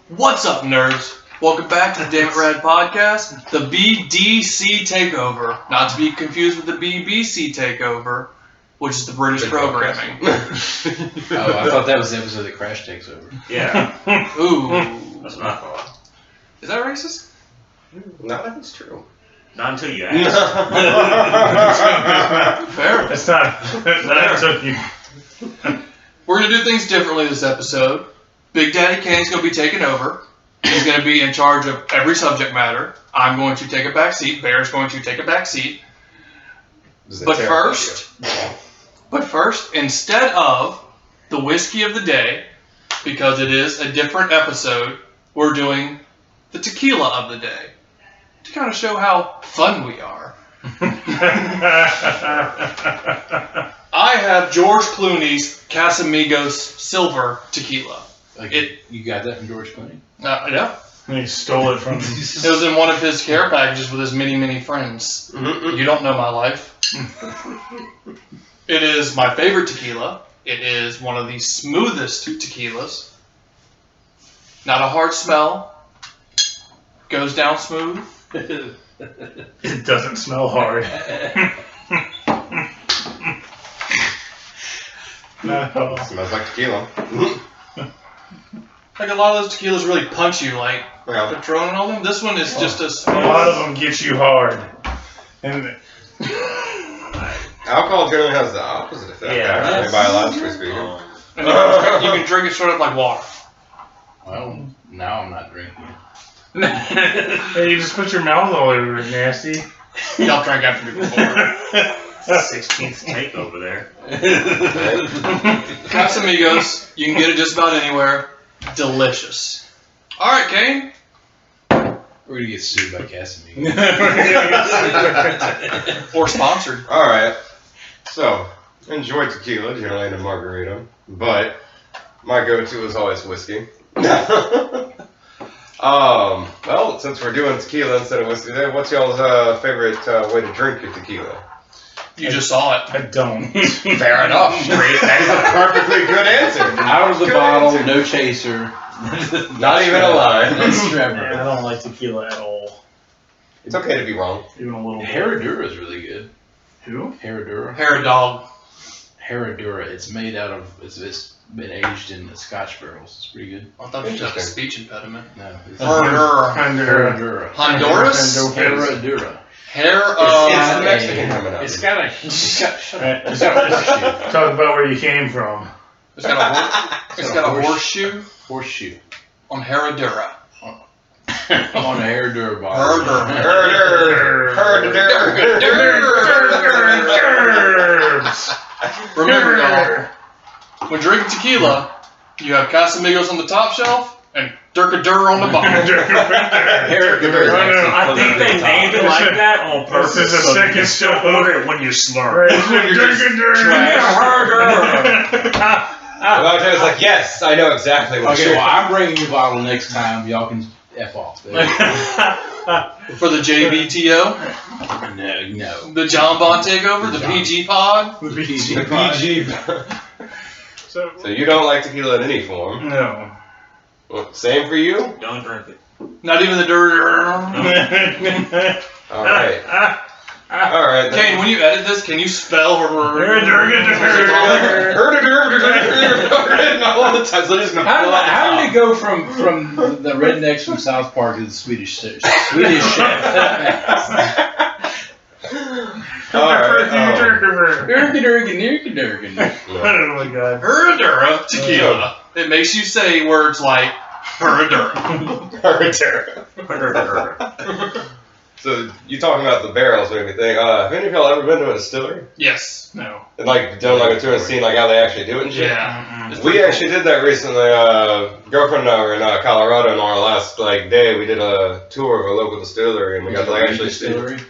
What's up, nerds? Welcome back to the Damn It Rad podcast, the BDC Takeover. Not to be confused with the BBC Takeover, which is the British programming. Oh, I thought that was the episode that Crash takes over. Yeah. Ooh. That's what I thought. Is that racist? No, that's true. Not until you ask. Fair. It's not. That's okay. We're going to do things differently this episode. Big Daddy Cain's going to be taking over. He's going to be in charge of every subject matter. I'm going to take a back seat. Bear's going to take a back seat. But first, instead of the whiskey of the day, because it is a different episode, we're doing the tequila of the day to kind of show how fun we are. I have George Clooney's Casamigos Silver Tequila. You got that from George Clooney? Yeah. He stole it from him. It was in one of his care packages with his many friends. You don't know my life. It is my favorite tequila. It is one of the smoothest tequilas. Not a hard smell. Goes down smooth. It doesn't smell hard. No. Smells like tequila. Like a lot of those tequilas really punch you, like Yeah. Patron and all them. This one is just a A smooth. lot of them get you hard. And Alcohol generally has the opposite effect, Yeah, actually, biologically speaking. And you can drink it straight up like water. Well, now I'm not drinking it. hey, you just put your mouth all over it, nasty. Y'all drank after me before. 16th takeover there. Casamigos, you can get it just about anywhere. Delicious. All right, Cain. We're gonna get sued by Casamigos. Or sponsored. Alright, so, enjoy tequila, generally in a margarita, but my go-to is always whiskey. Well, since we're doing tequila instead of whiskey today, what's y'all's favorite way to drink your tequila? You just saw it. I don't. Fair enough. That is a perfectly good answer. Out of the Good bottle, answer. no chaser. Not even a lie. That's Yeah, I Trevor. don't like tequila at all. It's okay to be wrong. Even a little bit. Herradura is really good. Who? Herradura. Hair dog. Herradura. It's made out of. It's been aged in Scotch barrels. It's pretty good. I thought you had a speech impediment. No. It's Herradura. Honduras. Honduras? Herradura. Hair It's of... the Mexican coming up. It's got a. Talk about where you came from. It's got a horseshoe Horseshoe. on Herradura. On a Herradura bottle. Remember, y'all, when drinking tequila, you have Casamigos on the top shelf and Durkadur on the bottom. I think they named it like that on purpose. This is a so second you can still order it when you slur. Well, Joe's like, yes, I know exactly what Okay, you're well, I'm bringing you a bottle next time. Y'all can F off. For the JBTO, No. the John Bond Takeover, the PG Pod. PG. So you don't like tequila in any form. no. Well, same for you? Don't drink it. Not even the Dur. Alright. Alright. Kane, when you edit this, can you spell All the time. So just How did it go from the rednecks from South Park to the Swedish chef? Alright. Oh my god. Herradura tequila. It makes you say words like Herradura. So you talking about the barrels made me think. Have any of y'all ever been to a distillery? Yes. No. And like done like a tour and seen like how they actually do it and shit? Yeah. It's We pretty actually did that recently. Girlfriend and I were in Colorado, and on our last day, we did a tour of a local distillery, and we got to like actually see. Distillery.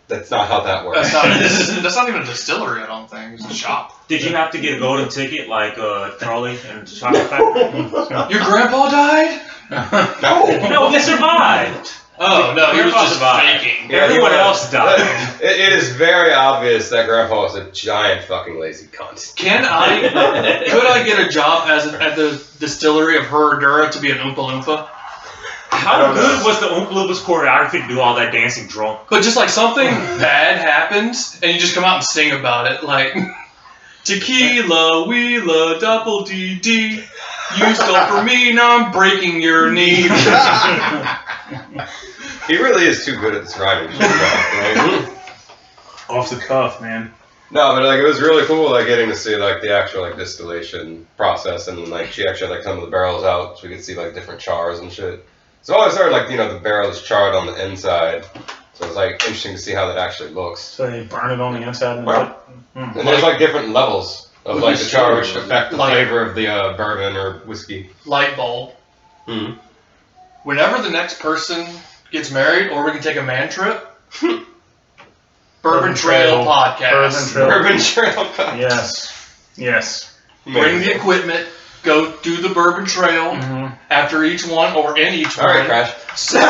That's not how that works. That's not even a distillery, I don't think. It's a shop. Did you have to get a golden ticket like Charlie and Chocolate Factory? Your grandpa died? No. No, they survived. Oh, no, he was Grandpa just survived. faking. Yeah, Everyone he was. else died. It is very obvious that Grandpa was a giant fucking lazy cunt. Could I get a job at the distillery of Herradura to be an Oompa Loompa? How good was the Oompa Loompas choreography to do all that dancing drunk? But just like something bad happens, and you just come out and sing about it, like Tequila, Wheela, Double DD. You stole from me, now I'm breaking your knee. He really is too good at this rhyming shit, right? Off the cuff, man. No, but like it was really cool, like getting to see like the actual like distillation process, and like she actually like some of the barrels out, so we could see like different chars and shit. So I always heard like the barrel is charred on the inside, so it's like interesting to see how that actually looks. So they burn it on the inside and And there's like different levels of like the char which affect the flavor of the bourbon or whiskey. Light bulb. Hmm. Whenever the next person gets married, or we can take a man trip, Bourbon Trail podcast. Bourbon Bourbon Trail. Trail. Yes. Yes. Bring the equipment. Go do the Bourbon Trail after each one, or in each All one. right, Crash. Set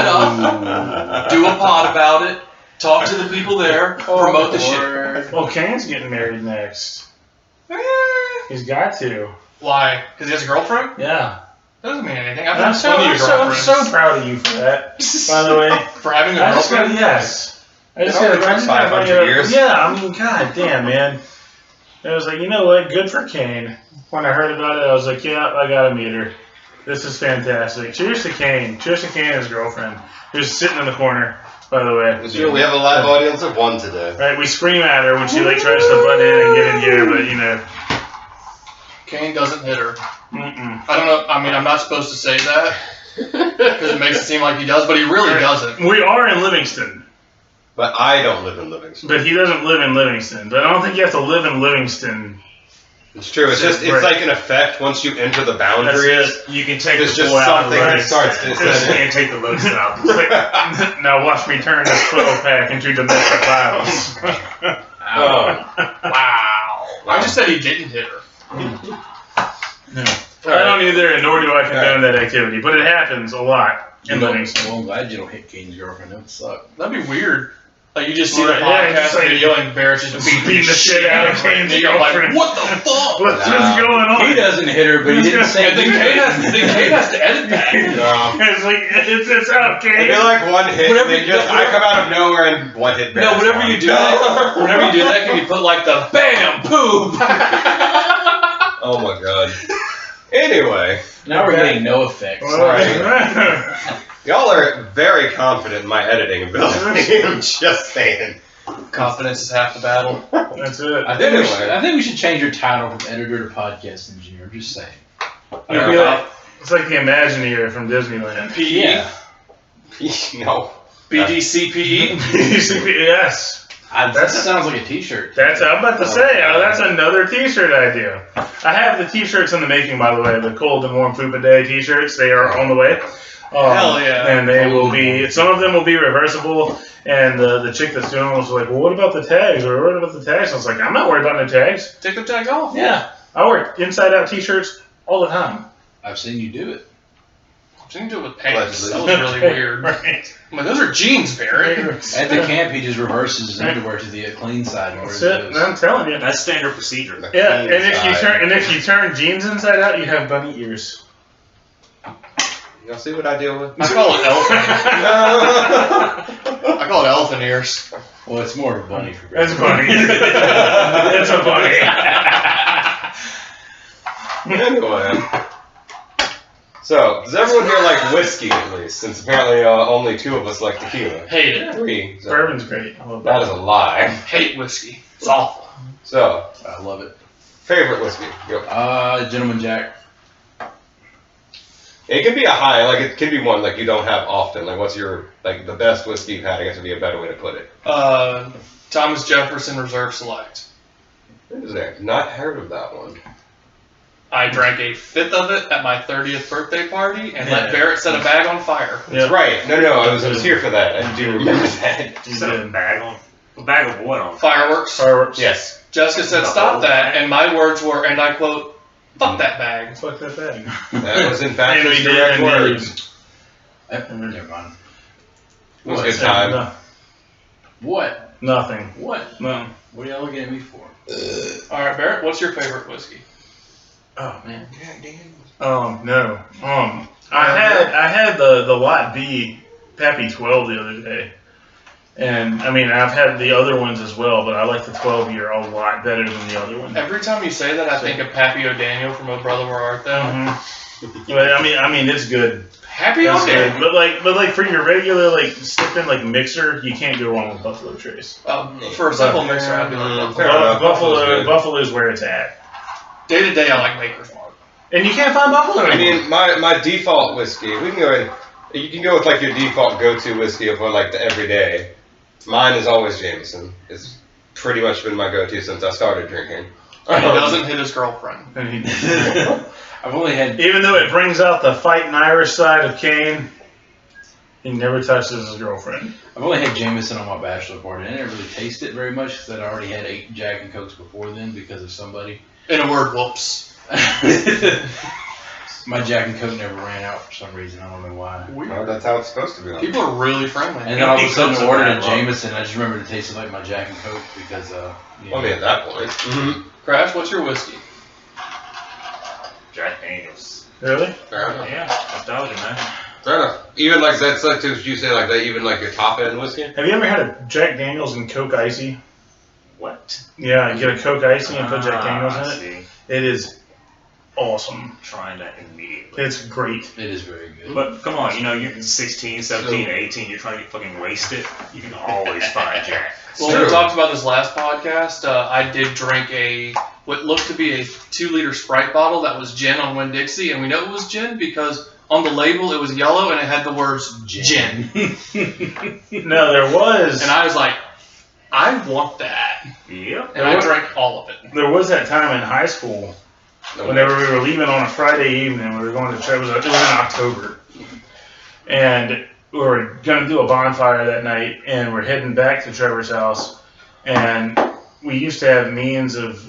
up. Do a pod about it. Talk to the people there. Promote the shit. Well, Cain's getting married next. He's got to. Why? Because he has a girlfriend? Yeah. Doesn't mean anything. I've I'm had plenty of so girlfriends. proud of you for that. By the way, For having a I just got girlfriend? yes. I just It only got took 500 years. Yeah, I mean, god damn, man. I was like, you know what? Good for Cain. When I heard about it, I was like, yeah, I gotta meet her. This is fantastic. Cheers to Cain. Cheers to Cain and his girlfriend, who's sitting in the corner. By the way, Sure, we have a live audience of one today. right? We scream at her when she like tries to butt in and get in here, but you know. Cain doesn't hit her. Mm-mm. I don't know. I mean, I'm not supposed to say that because it makes it seem like he does, but he really doesn't. We are in Livingston, But I don't live in Livingston. but he doesn't live in Livingston. But I don't think you have to live in Livingston. It's true. It's just, it's like an effect once you enter the boundaries. You can take There's the just boy out of something that the starts to You set in. can't take the loads out. It's like, now watch me turn this 12 pack into domestic violence. Oh. Wow. I just said he didn't hit her. No. I don't either, and nor do I condone that activity, but it happens a lot in Livingston. Well, I'm glad you don't hit Cain's girlfriend. That would suck. That'd be weird. Like you just see the Right, yeah, podcast just like- video and Barrett's just Beating the shit out of Cain's And you're like, girlfriend. what the fuck? What's going on? He doesn't hit her, but he didn't say And then Cain has to edit that. No. It's like, it's out, It'd Cain. be like one hit, Whenever and you- just I come out of nowhere and one hit. No, whenever you do that, can you put like the bam poop? Oh my god. Anyway, Now we're getting no effects. y'all are very confident in my editing ability. I'm just saying. Confidence is half the battle. That's it. I think we should change your title from editor to podcast engineer. I'm just saying. You'd be like, it's like the Imagineer from Disneyland. PE? Yeah. No. BDCPE? Yes. That sounds like a T-shirt. That's I'm about to say. That's another T-shirt idea. I have the T-shirts in the making, by the way. The cold and warm Fupa Day T-shirts. They are on the way. Hell yeah. And they will be. Some of them will be reversible. And the chick that's doing them was like, "Well, what about the tags? Or what about the tags?" I was like, "I'm not worried about no tags." Take the tags off. Yeah, I wear inside-out T-shirts all the time. I've seen you do it. I didn't do it with pants. Allegedly. That was really weird. Right. I'm like, those are jeans, Barrett. At the camp, he just reverses his underwear to the clean side. Where That's it it. goes. I'm telling you. That's standard procedure. Yeah, and if you turn jeans inside out, you have bunny ears. Y'all see what I deal with? I call it elephant. I call it elephant ears. Well, it's more of a bunny for That's Greg. bunny. It's a bunny. Anyway. So, does everyone here like whiskey at least? Since apparently only two of us like tequila. Hate it. 3. So Bourbon's great. I love that is a lie. Hate whiskey. It's awful. So, I love it. favorite whiskey? Go. Gentleman Jack. It can be a high, like it can be one like you don't have often. Like what's your like the best whiskey you've had? I guess would be a better way to put it. Thomas Jefferson Reserve Select. What is there? Not heard of that one. I drank a fifth of it at my 30th birthday party and let Barrett set a bag on fire. Yeah. That's right. No, I was here for that. I do remember that. Set a bag on. A bag of what on? Fireworks. Fireworks. Yes. Jessica said, "Stop that," and my words were, and I quote, "Fuck that bag." Fuck that bag. That was in fact And we his did direct indeed. words. Never mind. It was a What? good time. What? Nothing. What? No. What are y'all looking at me for? All right, Barrett, what's your favorite whiskey? Oh man. No. I had the Lot B Pappy 12 the other day. And I mean, I've had the other ones as well, but I like the 12-year a lot better than the other one. Every time you say that, I think of Pappy O'Daniel from Oh Brother Where Art Thou. Mm-hmm. But I mean, it's good. Happy It's good. O'Daniel. But like for your regular like sipping like mixer, you can't go wrong with Buffalo Trace. For a simple mixer, I'd be like Fair enough. Buffalo's good. Buffalo's where it's at. Day to day, I like Maker's Mark. And you can't find Buffalo I anymore. mean, my default whiskey, we can go ahead. You can go with like your default go-to whiskey for like the everyday. Mine is always Jameson. It's pretty much been my go-to since I started drinking. And he doesn't hit his girlfriend. I've only had. Even though it brings out the fighting Irish side of Cain, he never touches his girlfriend. I've only had Jameson on my bachelor party. I didn't really taste it very much because I'd already had 8 Jack and Cokes before then because of somebody. In a word, whoops. My Jack and Coke never ran out for some reason. I don't know why. Well, that's how it's supposed to be. People are really friendly. And then all of a sudden Coke's I a ordered bad a luck. Jameson. I just remembered it tasted like my Jack and Coke because, you know. I mean, at that point. Mm-hmm. Crash, what's your whiskey? Jack Daniels. Really? Fair enough. Yeah, nostalgia, man. Fair enough. Even like that's like did you say like that? Even like your top end whiskey. Have you ever had a Jack Daniels and Coke Icy? What? Yeah, get a Coke Icy and put Jack Daniels in it. See. It is awesome. Trying that immediately. It's great. It is very good. But come on, you know, you're 16, 17, 18, you're trying to get fucking wasted. You can always find Jack. Well, true. we talked about this last podcast. I did drink what looked to be a 2-liter Sprite bottle that was gin on Winn-Dixie, and we know it was gin because on the label it was yellow and it had the words gin. No, there was. And I was like, I want that. Yep. And I drank all of it. There was that time in high school, whenever we were leaving on a Friday evening, we were going to Trevor's. It was in October, and we were going to do a bonfire that night, and we're heading back to Trevor's house, and we used to have means of,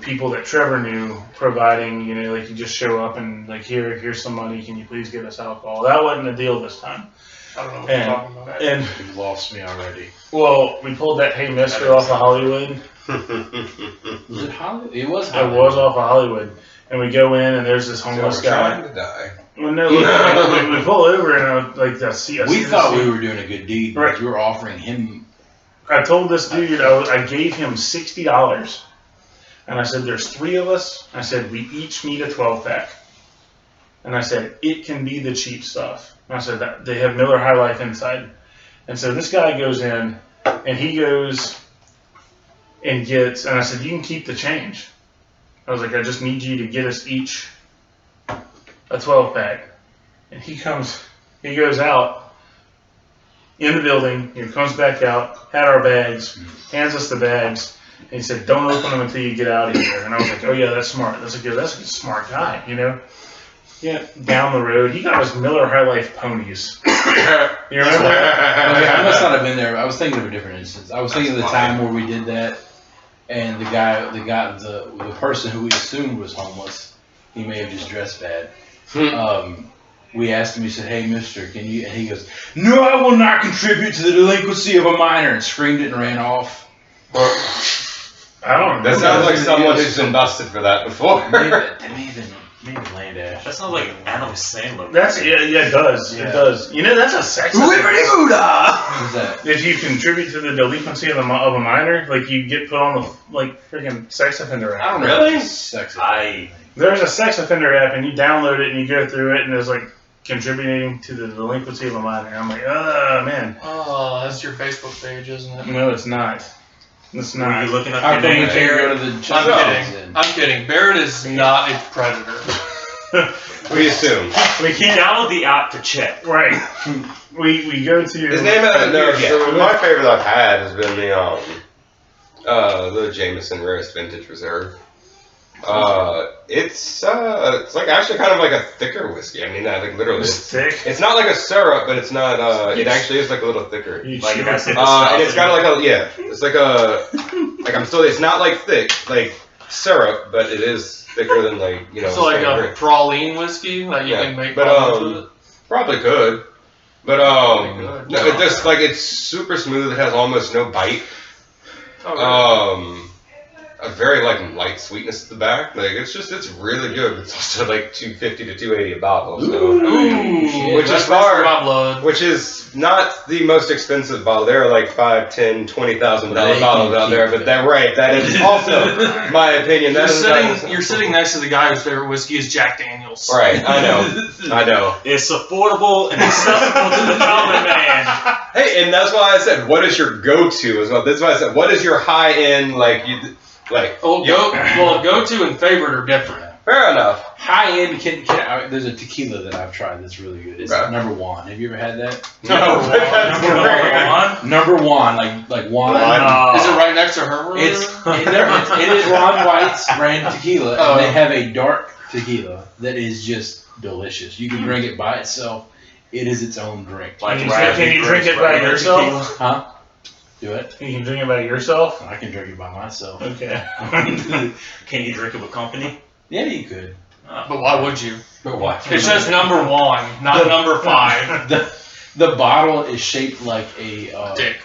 people that Trevor knew providing, like you just show up and like, here's some money, can you please get us alcohol? That wasn't the deal this time. I don't know what you're talking about. And You've lost me already. well, we pulled that Hey Mister off of Hollywood. Was it Hollywood? It was It Hollywood. was off of Hollywood, and we go in and there's this homeless guy. Trying to die. Well, no, we pull over and I see. We thought we were doing a good deed because Right. we were offering him. I told this dude I gave him $60, and I said, "There's 3 of us." I said, "We each need a 12-pack," and I said, "It can be the cheap stuff." And I said that they have Miller High Life inside, and so this guy goes in, and he goes and gets, and I said, "You can keep the change." I was like, "I just need you to get us each a 12-pack," and he goes out in the building, comes back out, had our bags, hands us the bags, and he said, "Don't open them until you get out of here." And I was like, "Oh yeah, that's smart. That's a smart guy, Yeah, down the road, he got us Miller High Life ponies. You remember that? Okay, I must not have been there. I was thinking of a different instance. I was thinking of the time where we did that, and the person who we assumed was homeless, he may have just dressed bad. We asked him. He said, "Hey, Mister, can you?" And he goes, "No, I will not contribute to the delinquency of a minor," and screamed it and ran off. I don't know. That sounds like someone who's been busted for that before. Maybe Landash. That sounds like Adam Sandler. It does. Yeah. It does. That's a sex Who's offense. that? If you contribute to the delinquency of a minor, like you get put on the freaking sex offender app. I don't know. Really? Sex. There's a sex offender app, and you download it and you go through it, and there's like contributing to the delinquency of a minor. I'm like, oh man. Oh, that's your Facebook page, isn't it? No, it's not. It's Were not. you looking up How your come we name? can't go to the I'm church? kidding. I'm kidding. Barrett is not a predator. We assume. We can't. Download the app to check. Right. We go to. His name hasn't known. So my favorite I've had has been the Jameson Rarest Vintage Reserve. It's like actually kind of like a thicker whiskey. I mean, like literally, It's thick. it's not like a syrup, but it's not. It actually is like a little thicker. You Like chew that's it. it. And it's kind of like it's like it's not like thick like syrup, but it is thicker than So like a praline whiskey that you can make but prawns with it. Probably could. But Pretty good. no, it just like it's super smooth. It has almost no bite. Oh, A very like light sweetness at the back. Like it's really good. It's also like $250 to $280 a bottle. So. Ooh, Which that's is far, my blood. which is not the most expensive bottle. There are like $5,000, $10,000, $20,000 bottles out there, but that right, that is also my opinion. You're sitting next to the guy whose favorite whiskey is Jack Daniels. Right, I know. It's affordable and accessible to the common man. Hey, and that's why I said, what is your go-to as well? That's why I said, what is your high-end Go-to and favorite are different. Fair enough. High end, there's a tequila that I've tried that's really good. It's number one. Have you ever had that? Number one, like one. Is it right next to her? It is Ron White's brand tequila, and they have a dark tequila that is just delicious. You can drink it by itself. It is its own drink. Can you drink it by yourself? Huh? Do it. You can drink it by yourself? I can drink it by myself. Okay. Can you drink it with company? Yeah, you could. But why would you? But what? It says number 1, not number 5. The bottle is shaped like a Dick.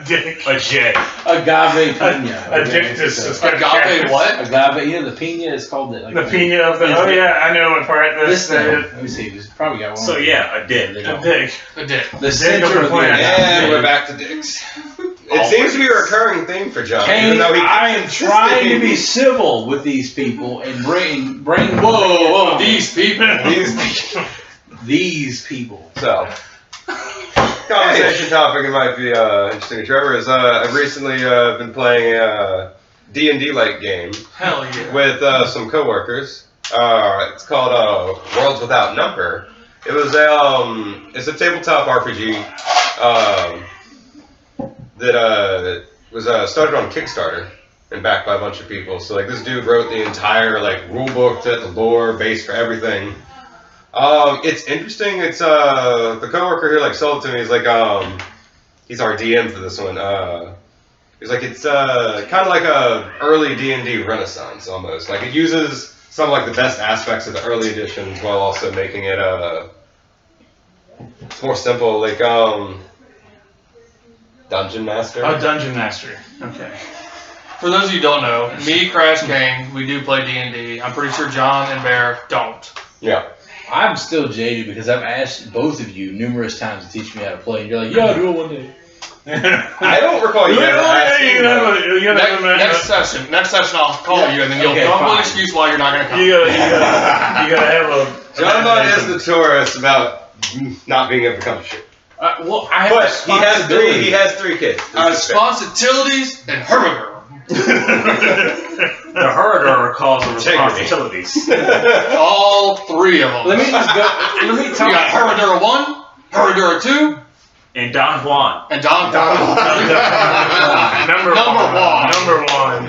Dick. A J. Agave pina. A dictus. Agave what? Agave, the pina is called it. Like the pina of the. Oh yeah, I know what part this thing. Let me see. It's probably got one. So yeah, a dick. A dick. A dick. The center of the plant. And we're back to dicks. It seems to be a recurring theme for John. Cain, even though I am trying to be civil with these people and bring. Whoa, these people. These people. So, conversation topic it might be interesting to Trevor is I've recently been playing a D&D-like game Hell yeah. with some coworkers. It's called Worlds Without Number. It was it's a tabletop RPG that was started on Kickstarter and backed by a bunch of people. So like this dude wrote the entire like rule book, the lore base for everything. It's interesting. It's the coworker here like sold it to me. He's like he's our DM for this one. He's like it's kind of like a early D&D renaissance almost. Like it uses some of like the best aspects of the early editions while also making it it's more simple. Like Dungeon Master. Oh, Dungeon Master. Okay. For those of you who don't know, me, Crash Cain, we do play D&D. I'm pretty sure John and Bear don't. Yeah. I'm still jaded because I've asked both of you numerous times to teach me how to play, and you're like, "Yeah, I'll do it one day." I don't recall you ever asking. Next session I'll call you, and then you'll come up with an excuse why you're not going to come. You gotta have a. John is notorious about not being able to come to shit. Well, I have But he has three kids. Responsibilities and hermiter. The herder calls the responsibilities. All three of them. Let me talk. We got Hermidura 1, Hermidura 2, And Don Juan. and Don. Number one.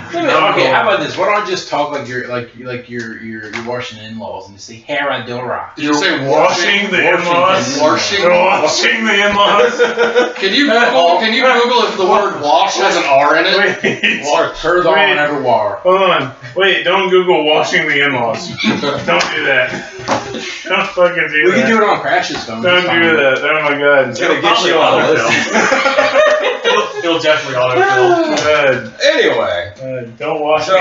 Okay, how about this? Why don't I just talk like you're washing in-laws and just say Herradura? Did you say Washing the in-laws? Washing the in-laws? Can you Google if the word wash has an R in it? Wait. Heard on ever war. Hold on. Wait, don't Google washing the in-laws. Don't do that. Don't fucking do that. We can do it on Crash's phone. Don't do that. Oh my god. It's gonna get you on the list. It'll definitely autofill. Good. Anyway. Don't wash me,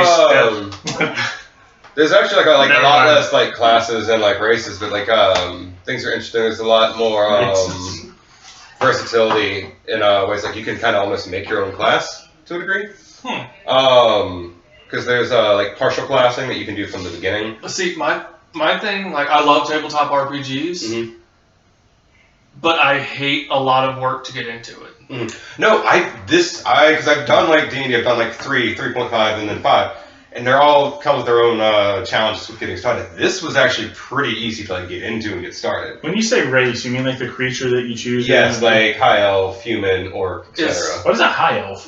there's actually like a Never lot mind. less like classes and like races, but like things are interesting. There's a lot more versatility in ways like you can kind of almost make your own class to a degree. Because there's like partial classing that you can do from the beginning. See, my thing, like, I love tabletop RPGs, but I hate a lot of work to get into it. No, because I've done like D&D, I've done like 3, 3.5, and then 5, and they're all come with their own challenges with getting started. This was actually pretty easy to like get into and get started. When you say race, you mean like the creature that you choose? Yes, like high elf, human, orc, etc. What is a high elf?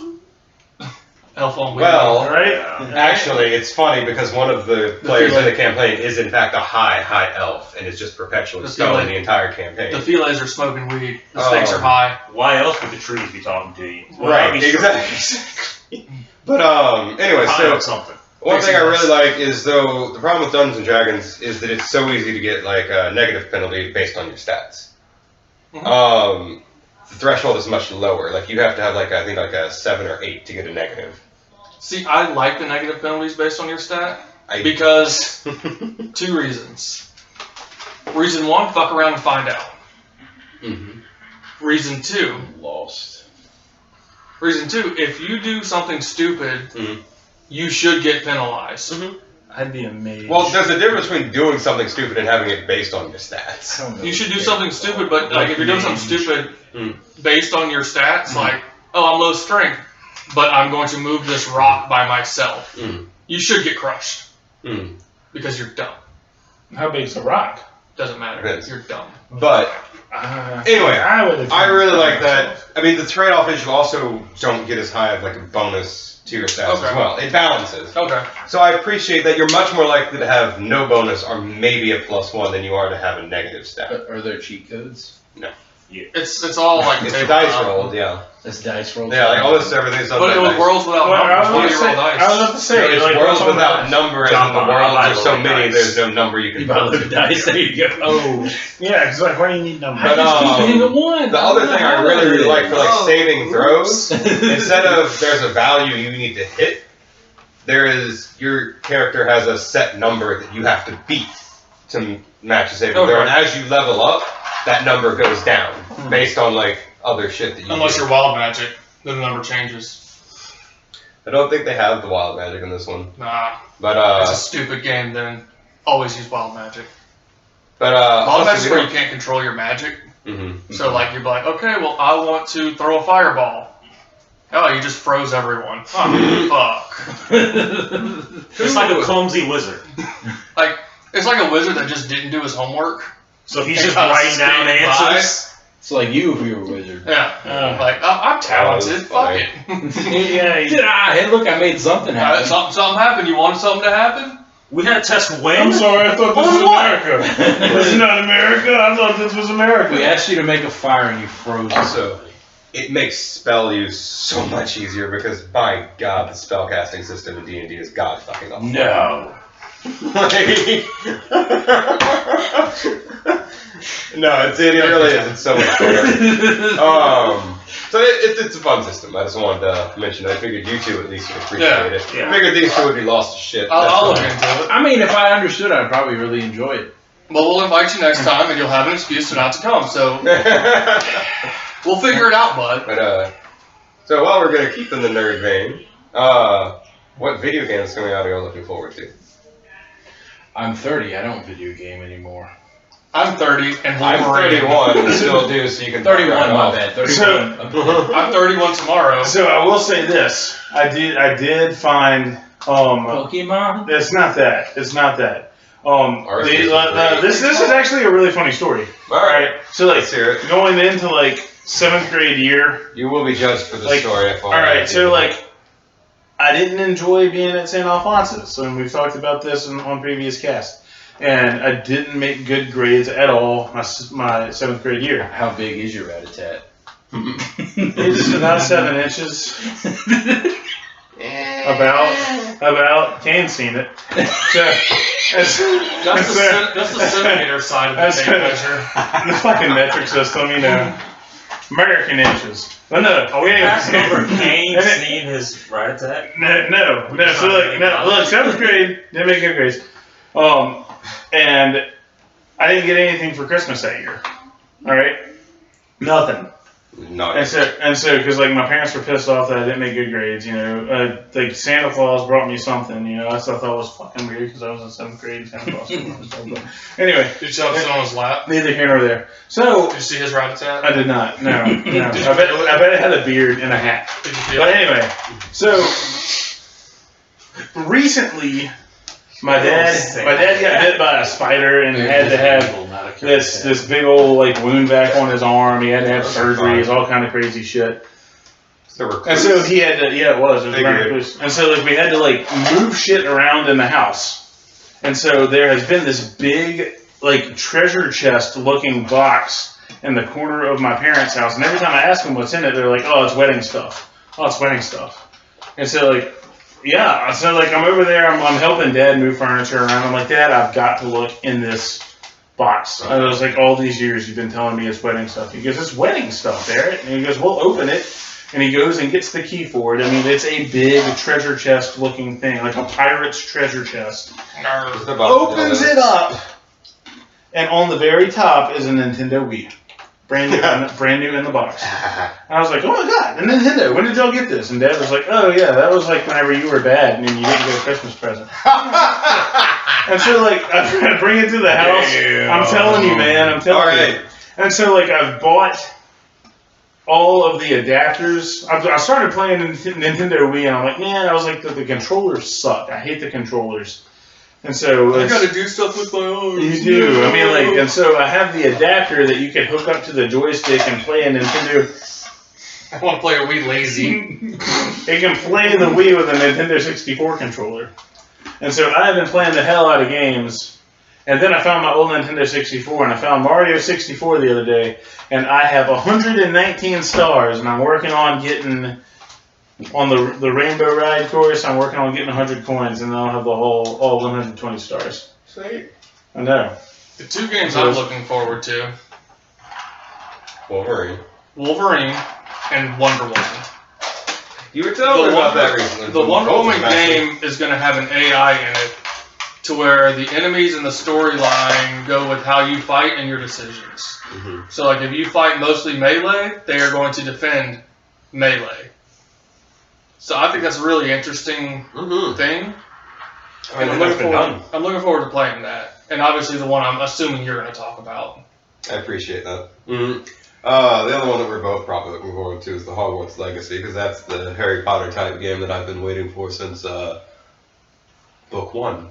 Elf on Well, Right? actually, it's funny because one of the players in the campaign is in fact a high elf, and is just perpetually spelling the entire campaign. The fillets are smoking weed. The stakes are high. Why else would the trees be talking to you? Well, Right, I mean, exactly. But anyway, Pile something. One thing I really like is, though, the problem with Dungeons and Dragons is that it's so easy to get like a negative penalty based on your stats. Mhm. The threshold is much lower. Like you have to have like I think like a 7 or 8 to get a negative. See, I like the negative penalties based on your stat because 2 reasons. Reason 1, fuck around and find out. Mm-hmm. Reason 2, Lost. Reason 2, if you do something stupid, you should get penalized. Mm-hmm. I'd be amazed. Well, there's a difference between doing something stupid and having it based on your stats. You should do something stupid, but like if you're doing something stupid based on your stats, like, oh, I'm low strength, but I'm going to move this rock by myself. You should get crushed because you're dumb. How big's the rock? Doesn't matter. It is. You're dumb. But anyway, I really like that. myself. I mean, the trade-off is you also don't get as high of like a bonus to your stats as well. It balances. Okay. So I appreciate that you're much more likely to have no bonus or maybe a +1 than you are to have a negative stat. Are there cheat codes? No. It's all like It's table dice top. rolled, yeah. That's dice roll. Yeah, like almost everything's on But it that was dice. worlds without Well, numbers. I What was do you roll dice? about to say, It's like, worlds what's on without that? number, John, and the I worlds like are so rolling many, dice. there's no number you can You buy put. the dice. There you go. Oh, yeah, because like, why do you need numbers? But, Just keep hitting the one. The other thing I really like for like saving throws, Oops. instead of there's a value you need to hit, there is your character has a set number that you have to beat to match a saving throw, and as you level up, that number goes down based on like other shit that you Unless do. you're wild magic, then the number changes. I don't think they have the wild magic in this one, Nah, but it's a stupid game. Then always use wild magic. wild Wild magic's where you can't control your magic. Mm-hmm. So like you're like, okay, well I want to throw a fireball. Oh, you just froze everyone. Oh, fuck. It's like a clumsy wizard. Like it's like a wizard that just didn't do his homework. So he's just writing down answers. It's like you if you were a wizard. Yeah. Like I'm talented. Fuck it. Yeah, Hey, look, I made something happen. Something happened. You wanted something to happen? We had to test when. I'm sorry, I thought this was America. This is not America. I thought this was America. We asked you to make a fire and you froze. Also, it makes spell use so much easier because, by God, the spellcasting system in D&D is god fucking awful. No. No, it really is. It's so much better. So it's a fun system. I just wanted to mention it. I figured you two at least would appreciate it. Yeah. I figured these two would be lost to shit. I'll look That's into it. I mean, if I understood, I'd probably really enjoy it. Well, we'll invite you next time, and you'll have an excuse to not to come. So fine. we'll figure it out, bud. But so while we're gonna keep in the nerd vein, what video games coming out are you looking forward to? I'm 30. I don't video game anymore. I'm 30, and I'm Wolverine. 31 and still do, so you can 31, my off. bad. 31. I'm 31 tomorrow. So I will say this: I did find Pokemon? It's not that. It's not that. Ours is great. This is actually a really funny story. All right, So like let's hear it. going into like 7th grade year. You will be judged for the Like, story. All right. So like I didn't enjoy being at St. Alphonsus, and we've talked about this on previous casts. And I didn't make good grades at all my 7th grade year. How big is your rat-a-tat? It's about 7 inches. About Cain's seen it. So, That's the centimeter side of the That's tape measure. the fucking metric system, you know. American inches. Oh no. Are we asking for And Cain it- seeing his rat attack? No. So look, 7th grade, didn't make good grades. And I didn't get anything for Christmas that year. All right, nothing. Nice. And so, because like my parents were pissed off that I didn't make good grades, you know. Like Santa Claus brought me something, you know. I thought that was fucking weird because I was in 7th grade. Santa Claus brought me something. Anyway, Did you shove it on his lap? neither here nor there. So Did you see his rat-a-tat? I did not. No. I bet it had a beard and a hat. Did you feel But it? anyway, so recently, my dad got bit by a spider and had to have this big old like wound vac on his arm. He had to have surgeries, all kind of crazy shit. And so he had to, it was Figured. very recluse. And so like we had to like move shit around in the house. And so there has been this big like treasure chest looking box in the corner of my parents' house. And every time I ask them what's in it, they're like, oh, it's wedding stuff. Oh, it's wedding stuff. And so like yeah, so like I'm over there, I'm helping Dad move furniture around. I'm like, Dad, I've got to look in this box. I was like, all these years you've been telling me it's wedding stuff. He goes, it's wedding stuff, Barrett. And he goes, we'll open it. And he goes and gets the key for it. I mean, it's a big treasure chest looking thing, like a pirate's treasure chest. Opens it up, and on the very top is a Nintendo Wii. Brand new in the box. And I was like, oh my god, a Nintendo, when did y'all get this? And Dad was like, oh yeah, that was like whenever you were bad and then you didn't get a Christmas present. And so like, I tried to bring it to the house. Damn. I'm telling you, man, I'm telling you. And so like, I've bought all of the adapters. I started playing Nintendo Wii and I'm like, man, I was like, the controllers suck. I hate the controllers. And so I gotta do stuff with my arms. You do. I mean, like, and so I have the adapter that you can hook up to the joystick and play a Nintendo. I want to play a Wii lazy. It can play the Wii with a Nintendo 64 controller. And so I've been playing the hell out of games. And then I found my old Nintendo 64, and I found Mario 64 the other day, and I have 119 stars, and I'm working on getting. On the Rainbow Ride course, I'm working on getting 100 coins, and then I'll have all 120 stars. Sweet. I know. The two games I'm looking forward to: Wolverine and Wonder Woman. You were telling me about that recently. The Wonder Woman game is going to have an AI in it, to where the enemies in the storyline go with how you fight and your decisions. Mm-hmm. So, like, if you fight mostly melee, they are going to defend melee. So I think that's a really interesting thing. I mean, I'm looking forward to playing that. And obviously the one I'm assuming you're going to talk about. I appreciate that. Mm-hmm. The other one that we're both probably looking forward to is the Hogwarts Legacy, because that's the Harry Potter type game that I've been waiting for since book 1.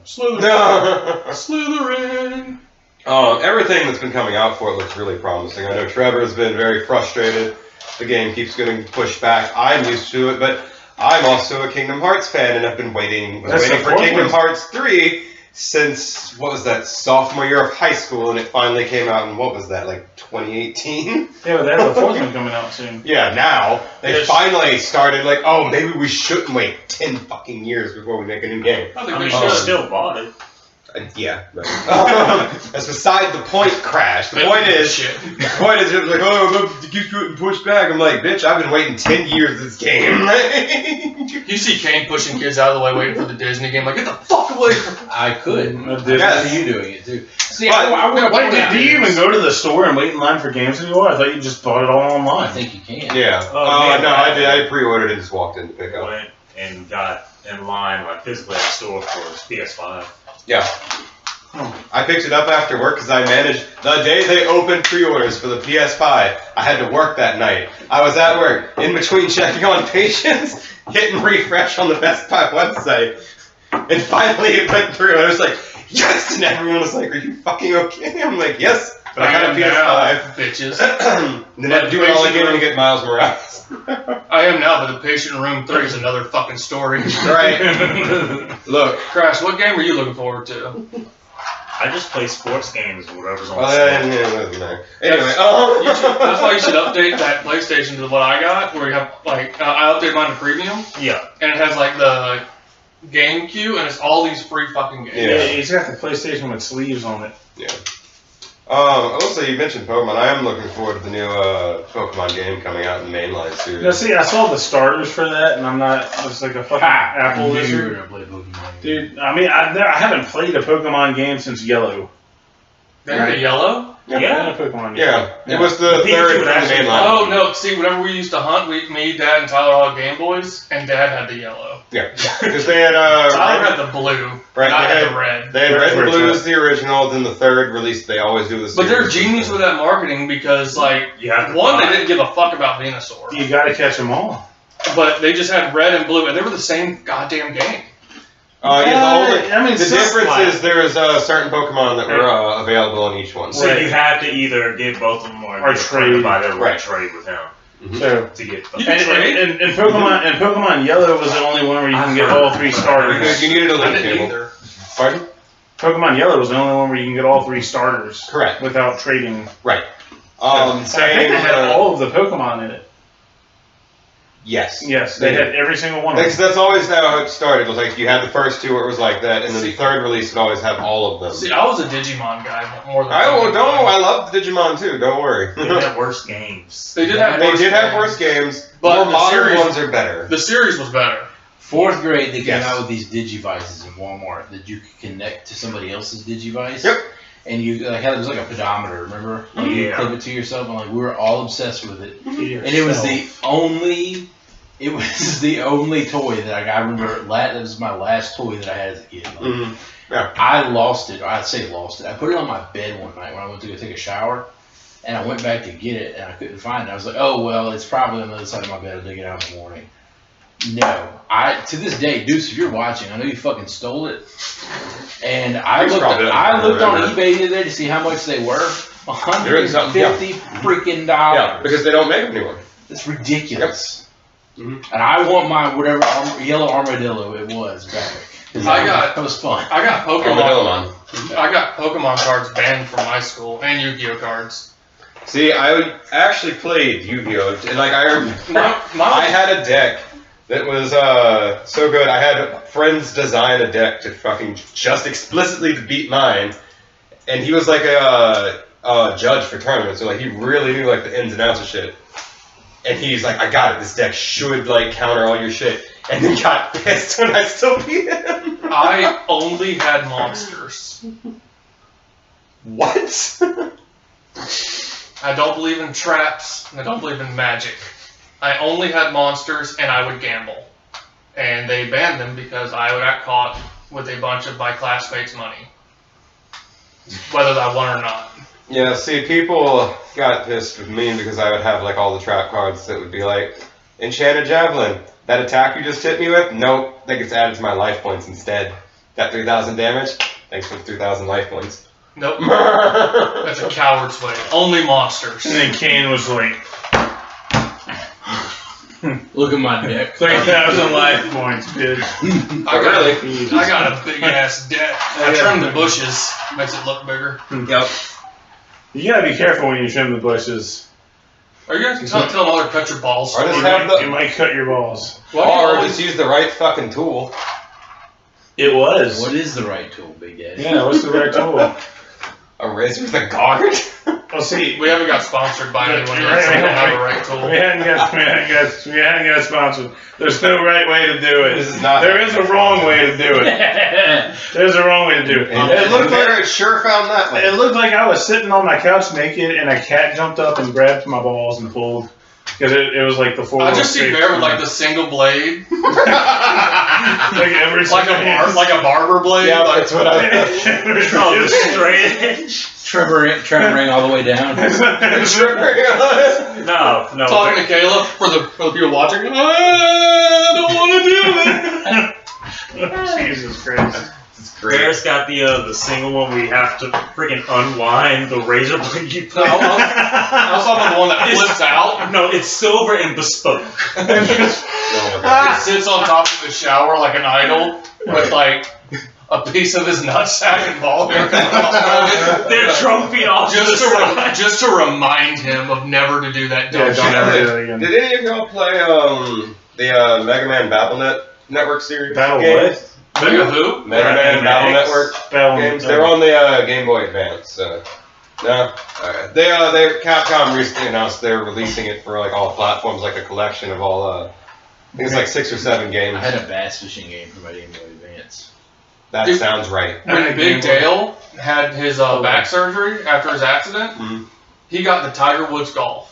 Slytherin. Everything that's been coming out for it looks really promising. I know Trevor's been very frustrated. The game keeps getting pushed back. I'm used to it, but I'm also a Kingdom Hearts fan, and I've been waiting for Kingdom Hearts 3 since, what was that, sophomore year of high school, and it finally came out in, what was that, like 2018? Yeah, but they have a fourth one coming out soon. Yeah, now they finally started like, oh, maybe we shouldn't wait 10 fucking years before we make a new game. I think I we mean, should. you still bought it. Yeah, right. That's beside the point, Crash. The point is, it's like, oh, it keeps getting pushed back. I'm like, bitch, I've been waiting 10 years for this game. You see Cain pushing kids out of the way, waiting for the Disney game. Like, get the fuck away from me. I could. Yes. See you doing it too. See, But- Do you even go to the store and wait in line for games anymore? I thought you just bought it all online. I think you can. Yeah. man, No, I did. I pre-ordered and just walked in to pick up. Went and got in line, like, physically at the store for PS5. Yeah. I picked it up after work because I managed the day they opened pre-orders for the PS5. I had to work that night. I was at work, in between checking on patients, hitting refresh on the Best Buy website, and finally it went through. I was like, yes! And everyone was like, are you fucking okay? I'm like, yes, but I got a PS5. Bitches. Then I had to do it all again to get Miles Morales. I am now, but the patient in room 3 is another fucking story. Right. Look. Crash, what game are you looking forward to? I just play sports games, whatever's on Well, sale. anyway, That's why you should update that PlayStation to what I got, where you have, like, I updated mine to premium, Yeah. and it has, like, the game queue, and it's all these free fucking games. Yeah, he's got the PlayStation with sleeves on it. Yeah. Also, you mentioned Pokemon. I am looking forward to the new Pokemon game coming out in the mainline series. Now, see, I saw the starters for that, and I'm not just like a fucking apple lizard. Dude, I mean, I haven't played a Pokemon game since Yellow. They had a yellow? Yeah. Yeah. Pokemon game. Yeah, it was the Pikachu third would from the actually- mainline. Oh, no, see, whenever we used to hunt, me, Dad, and Tyler all had Game Boys, and Dad had the yellow. Yeah, because they had Tyler had the blue, Right, and I they had had- the red. They had Red and Red Blue Red. as the original, then the third release they always do the But they're series. genius with that marketing because, like, You have to one, buy they it. didn't give a fuck about Venusaur. You gotta catch them all. But they just had red and blue, and they were the same goddamn game. The so- difference is there is certain Pokemon that were available in each one. So Right. you have to either get both of them or Or get trade. to buy their Right. trade with him So, to get You them. can trade. and Pokemon Yellow was the only one where you can get all three Because starters. you needed a I link didn't cable. either. Pardon? Pokemon Yellow was the only one where you can get all three starters. Correct. Without trading. Right. I think they had all of the Pokemon in it. Yes. Yes, they had every single one of Because them. that's always how it started. It was like you had the first two where it was like that, and then the third release would always have all of them. See, I was a Digimon guy more than. I loved Digimon too. Don't worry. They had worse games. They did have. They worse did have games, worse games, but more the modern series- ones are better. The series was better. 4th grade, they came Yes. out with these Digivices in Walmart that you could connect to somebody else's Digivice. Yep. And you like had it was like a pedometer, remember? Like you Yeah. clip it to yourself, and like we were all obsessed with it. To And it was yourself. it was the only toy that I remember. That was my last toy that I had as a kid. Like, Mhm. I lost it. Or I'd say lost it. I put it on my bed one night when I went to go take a shower, and I went back to get it, and I couldn't find it. I was like, oh well, it's probably on the other side of my bed. I'll dig it out in the morning. No, to this day, Deuce, if you're watching, I know you fucking stole it. And I Deuce looked probably doesn't on remember. eBay the other day to see how much they were. $150 freaking dollars. Yeah, because they don't make them anymore. It's ridiculous. Yep. Mhm. And I want my whatever yellow armadillo it was back. 'Cause that was fun. I got Armadillo Pokemon. Man. I got Pokemon cards banned from my school and Yu-Gi-Oh cards. See, I actually played Yu-Gi-Oh, and like My I had a deck that was so good. I had friends design a deck to fucking just explicitly to beat mine, and he was like a judge for tournaments, so like he really knew like the ins and outs of shit. And he's like, I got it. This deck should like counter all your shit. And then got pissed when I still beat him. I only had monsters. What? I don't believe in traps, and I don't believe in magic. I only had monsters, and I would gamble. And they banned them because I got caught with a bunch of my classmates' money. Whether I won or not. Yeah, see, people got pissed with me because I would have like all the trap cards that would be like, Enchanted Javelin, that attack you just hit me with? Nope, that gets added to my life points instead. That 3,000 damage? Thanks for the 3,000 life points. Nope. That's a coward's way. Only monsters. And then Cain was like, Look at my deck. 3,000 life points, bitch. I got a big ass deck. I trimmed the bushes. Makes it look bigger. Yep. You gotta be careful when you trim the bushes. Are you guys not telling all to cut your balls? Or just It have might, the, it might cut your balls. Why do you or always- just use the right fucking tool. It was. What is the right tool, Big Daddy? Yeah, what's the right tool? A razor with a guard? Well, see, We haven't got sponsored by anyone You're yet, so we don't right. have a right tool. we hadn't got sponsored. There's no right way to do it. This is not. There is a wrong way to do it. There's a wrong way to do it. And It looked like it sure found that way. it looked like I was sitting on my couch naked, and a cat jumped up and grabbed my balls and pulled. Because it was like the four. I just see Bear with like the single blade, like every like a barber blade. Yeah, like, that's what I. Oh, the straight edge. Trevor ring all the way down. No, no. talking to Kayla for the people watching. I don't want to do it. Jesus Christ. It's great. Bear's got the single one where you have to freaking unwind the razor blade you put. I was talking about the one that flips out. No, it's silver and bespoke. Oh my God. It sits on top of the shower like an idol with like a piece of his nutsack and ball hair coming off. Their trophy off to the side. Just to remind him of never to do that dumb Yeah, don't shit. ever do that again. Did any of y'all play the Mega Man BattleNet Network series Battle games? what? Mega who? Mega Man Battle Network Battle games. They were on the Game Boy Advance. No, they Capcom recently announced they're releasing it for like all platforms, like a collection of all. I think it's like 6 or 7 I games. had a bass fishing game for my Game Boy Advance. That Dude. sounds right. When Big Dale had his back surgery after his accident, Mhm. he got the Tiger Woods golf.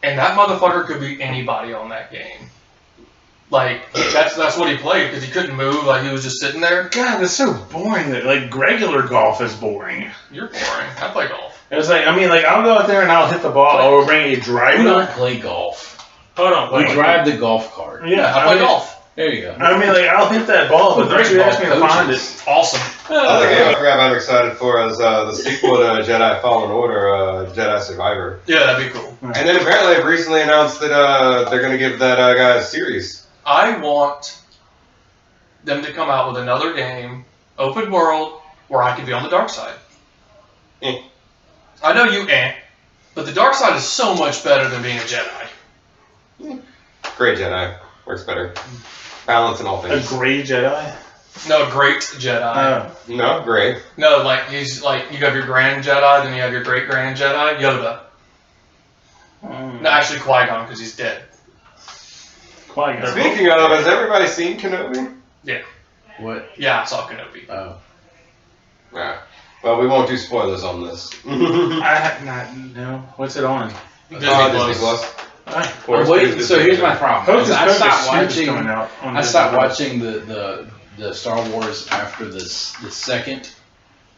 And that motherfucker could beat anybody on that game. Like, that's what he played, because he couldn't move, like he was just sitting there. God, that's so boring. Like regular golf is boring. You're boring. I play golf. It's like I'll go out there and I'll hit the ball, or bring a We driver. don't play golf. Hold on, We wait. drive the golf cart. Yeah, I play golf. There you go. I mean, like I'll hit that ball, but don't you ask me to find it. Awesome. Other game I forgot I'm excited for is the sequel to Jedi Fallen Order, Jedi Survivor. Yeah, that'd be cool. And then apparently they've recently announced that they're going to give that guy a series. I want them to come out with another game, open world, where I can be on the dark side. Eh. I know you but the dark side is so much better than being a Jedi. Gray Jedi works better. Balance in all A things. gray Jedi? No, great Jedi. No, gray. No, like he's like you have your grand Jedi, then you have your great grand Jedi, Yoda. No, actually Qui-Gon because he's dead. Qui-Gon. Speaking of, has everybody seen Kenobi? What? Yeah, I saw Kenobi. Oh. Yeah. Well, we won't do spoilers on this. I have not. No. What's it on? Disney Disney Plus. Plus. I'm waiting, so here's my problem. Hocus I Pocus stopped 2 is watching. coming out on I Disney stopped Plus. watching the Star Wars after the second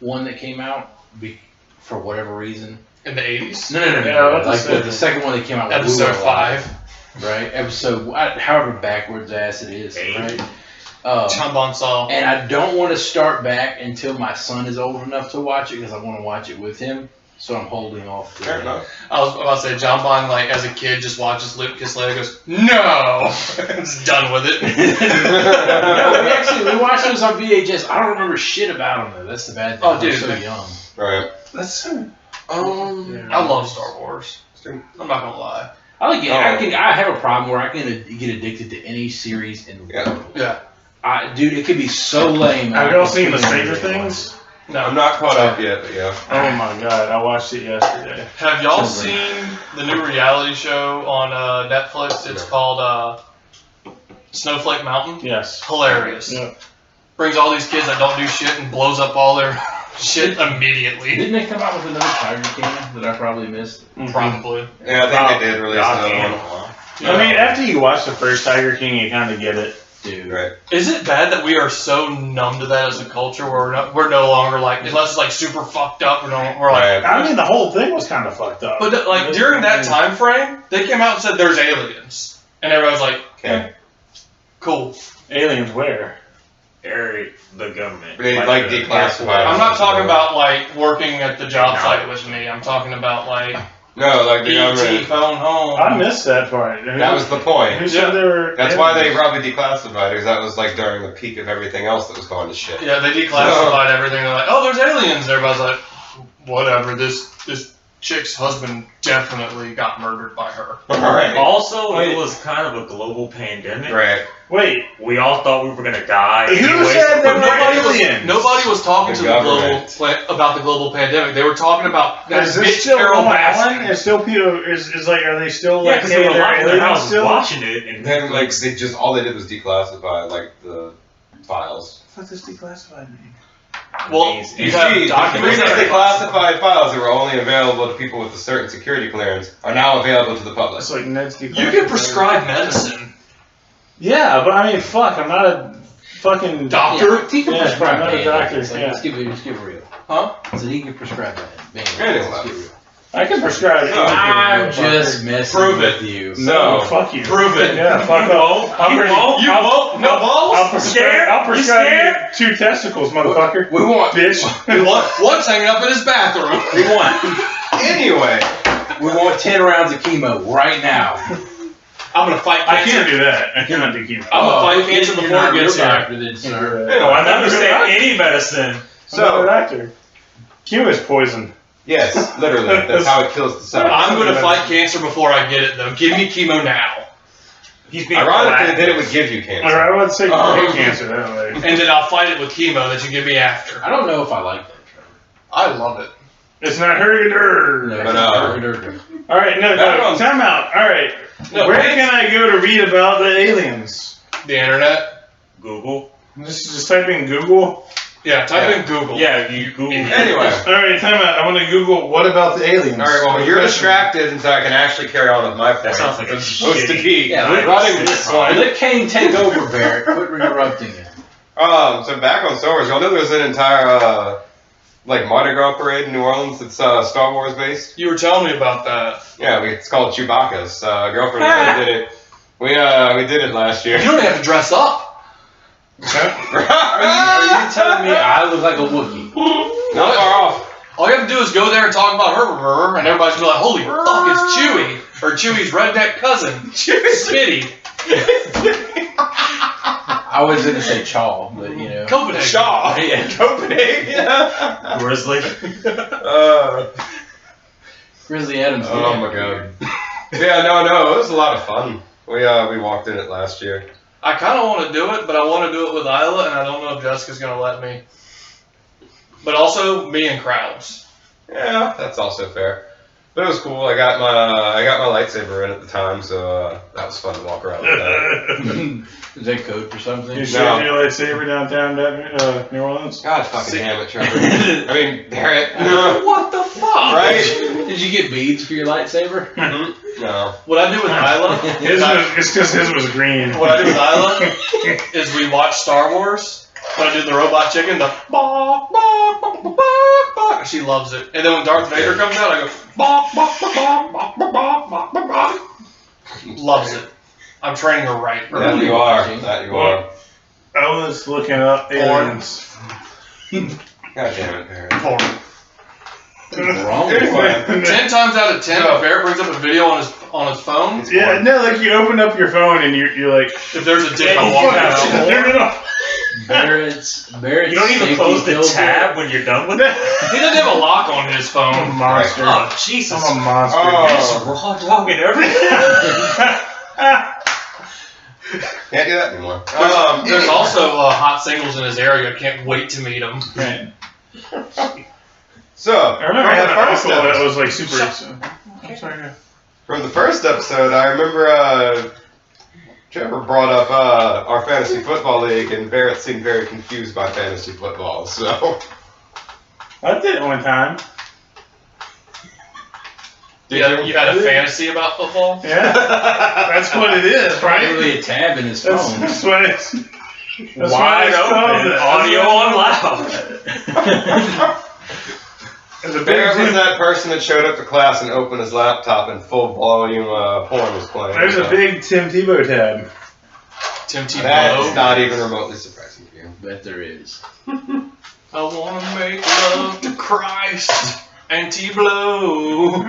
one that came out for whatever reason. In the 80s? No. Yeah, that's Like the the second one that came out. With Episode Lou Alive, 5. right? Episode, however backwards ass it is, 8. right? John Bon Saw. And I don't want to start back until my son is old enough to watch it because I want to watch it with him. So I'm holding off. Fair enough. I was about to say, John Bon, like, as a kid, just watches Luke kiss Leia and goes, no! It's done with it. No, we watched those on VHS. I don't remember shit about them though. That's the bad thing. Oh, dude, I'm so man. young. Right. That's I love Star Wars. I'm not gonna lie. I like it. I have a problem where I can get addicted to any series in the world. Yeah. Dude, it could be so lame. Have y'all seen the Stranger Things? No. I'm not caught up yet, but yeah. Oh my god, I watched it yesterday. Have y'all So great. seen the new reality show on Netflix? It's called Snowflake Mountain. Yes. Hilarious. Yeah. Brings all these kids that don't do shit and blows up all their shit immediately. Didn't they come out with another Tiger King that I probably missed? Probably. Yeah, I think they did release another one. I mean, after you watch the first Tiger King, you kind of get it. Dude. Right. Is it bad that we are so numb to that as a culture where we're no longer like, unless it's like super fucked up, we're like, Right. I mean, the whole thing was kind of fucked up. but like during that time frame, they came out and said there's aliens, and everybody was like, Okay. cool. Aliens where? They're the government. They, like, declassified. I'm not talking about like working at the job site with me. I'm talking about like No, like the BT government. phone home. I missed that part. That was the point. Who said they were? That's why they aliens? probably declassified it, because that was like during the peak of everything else that was going to shit. Yeah, they declassified everything. They're like, oh, there's aliens. And everybody's like, whatever. This chick's husband definitely got murdered by her. Right. Also, it was kind of a global pandemic. Right. Wait, We all thought we were gonna die. Who anyway, said so there we were were aliens? Nobody was talking The to the global government. about the global pandemic. They were talking about that is bitch this still Carol going on? Baskin. Is still people? Is like, are they still Yeah, like? because they were they're locked in their aliens house still? watching it, and Then like they just all they did was declassify like the files. What does declassified mean? Well, Means- you You have see, the documents that previously are classified files that were only available to people with a certain security clearance are now available to the public. It's like Ned's declassified. You can prescribe medicine. Yeah, but I mean, fuck, I'm not a fucking Doctor? He can Yeah, prescribe I'm not a Band-Aids. doctor, Like, yeah. let's get real. Huh? So he can prescribe Band-Aids. Anyway. Let's get real. I can prescribe anything. I'm motherfucker. just messing Prove with it. you. No, So, fuck you. Prove it. Yeah, fuck off. You won't? You won't? No balls? I'll prescribe, scared? I'll You prescribe scared? you 2 testicles, motherfucker. We want. Bitch. One's hanging up in his bathroom. We want. anyway, We want 10 rounds of chemo right now. I'm gonna fight I cancer. can't do that. I cannot do chemo. I'm gonna fight cancer before it gets here. Doctor, then, sir. Yeah. I never I'm said not a any medicine. I'm not a so doctor. Chemo is poison. yes, literally, that's how it kills the cell. I'm gonna fight cancer before I get it, though. Give me chemo now. He's being Ironically, proactive. then it would give you Or cancer. I would say Oh. cancer that way. And then I'll fight it with chemo that you give me after. I don't know if I like that, Trevor. I love it. It's not herder. No, But, All right, no, time out. All right, No, where wait. can I go to read about the aliens? The internet? Google. Just type in Google. Yeah, type in Google. Yeah, you Google. Anyway. All right, time out. I want to Google what about the aliens. All right, well, you're distracted, and so I can actually carry on with my point. That sounds like a It's supposed to shitty- be Yeah, running this one. Let Cain take over, Barrett. Quit interrupting him. So back on Star Wars, y'all know there's an entire like Mardi Gras parade in New Orleans that's Star Wars based. You were telling me about that. Yeah, it's called Chewbacca's. Girlfriend and I did it. We did it last year. You don't have to dress up. Are you telling me I look like a Wookiee? Not far off. All you have to do is go there and talk about her, and everybody's gonna be like, holy fuck, it's Chewie. Or Chewie's redneck cousin, Smitty. I was going to say Chaw, but you know. Copenhagen. Shaw. Yeah. Copenhagen. Grizzly. Grizzly Adams. Oh my god. Yeah, no, it was a lot of fun. We walked in it last year. I kind of want to do it, but I want to do it with Isla, and I don't know if Jessica's going to let me. But also, me and crowds. Yeah, that's also fair. But it was cool. I got my lightsaber in at the time, so that was fun to walk around with that. Is that code for something? You shot your lightsaber downtown New Orleans? God fucking damn it, Trevor. I mean, Barrett. No. What the fuck? Right? Did you get beads for your lightsaber? No. What I do with Isla, It's because his was green. what I do with Isla is we watch Star Wars. When I do the robot chicken, the bok, bok, bok, bok, bok, bok, she loves it. And then when Darth Vader comes out, I go bok, bok, bok, bok, bok, bok, bok, bok, bok. Loves it. I'm training her right. That you are. That you are. I was looking up aliens. God damn it, Barrett. Porn. What's wrong with you? 10 times out of 10, if Barrett brings up a video on his phone, Yeah, no, like you open up your phone and you're like, if there's a dick, I'm walking out. turn it off. Barrett's You don't even safety close the filter. tab when you're done with it? He doesn't have a lock on his I'm a phone. monster. Oh, Jesus. I'm a monster. Just raw dog and everything. Can't do that anymore. There's also hot singles in his area. Can't wait to meet them. Right. So, I remember from having the an first uncle that episode, was like super. I'm sorry. from the first episode, I remember Trevor brought up our fantasy football league, and Barrett seemed very confused by fantasy football. So, I did it one time. Yeah, you had a fantasy about football? Yeah. That's what it is, right? Probably a tab in his That's, phone. that's what it's. That's Wide what it's open, audio on loud. There's a big Barrett was Tim, that person that showed up to class and opened his laptop and full volume porn was playing. there's a big Tim Tebow tab. Tim That's Tebow. not even remotely surprising to you. Bet there is. I want to make love to Christ and T-Blow.